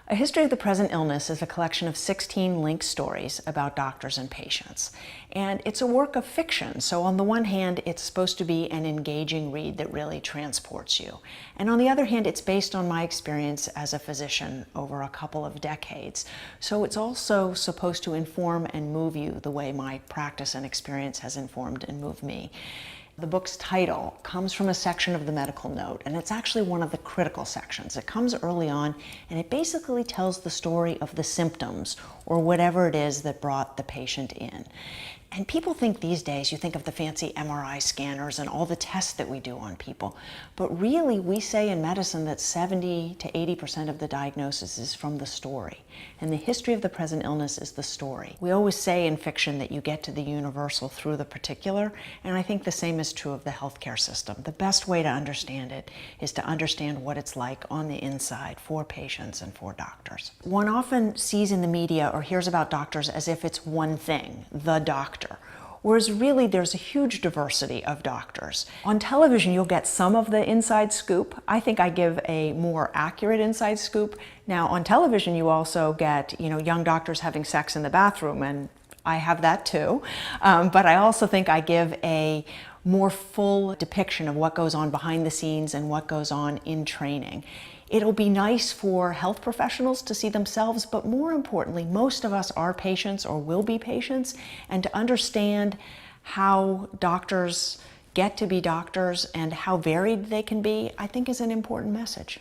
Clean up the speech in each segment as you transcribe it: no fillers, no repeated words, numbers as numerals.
A History of the Present Illness is a collection of 16 linked stories about doctors and patients. And it's a work of fiction, so on the one hand, it's supposed to be an engaging read that really transports you. And on the other hand, it's based on my experience as a physician over a couple of decades. So it's also supposed to inform and move you the way my practice and experience has informed and moved me. The book's title comes from a section of the medical note, and it's actually one of the critical sections. It comes early on, and it basically tells the story of the symptoms, or whatever it is that brought the patient in. And people think these days, you think of the fancy MRI scanners and all the tests that we do on people. But really, we say in medicine that 70 to 80% of the diagnosis is from the story. And the history of the present illness is the story. We always say in fiction that you get to the universal through the particular, and I think the same is true of the healthcare system. The best way to understand it is to understand what it's like on the inside for patients and for doctors. One often sees in the media or hears about doctors as if it's one thing, the doctor. Whereas really there's a huge diversity of doctors. On television you'll get some of the inside scoop. I think I give a more accurate inside scoop. Now on television you also get young doctors having sex in the bathroom, and I have that too. But I also think I give a more full depiction of what goes on behind the scenes and what goes on in training. It'll be nice for health professionals to see themselves, but more importantly, most of us are patients or will be patients, and to understand how doctors get to be doctors and how varied they can be, I think is an important message.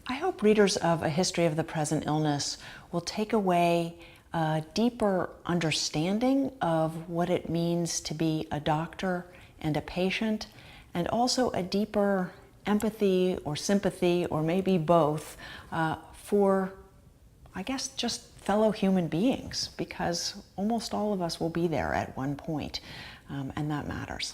I hope readers of A History of the Present Illness will take away a deeper understanding of what it means to be a doctor and a patient, and also a deeper empathy or sympathy, or maybe both, for, I guess, just fellow human beings, because almost all of us will be there at one point, and that matters.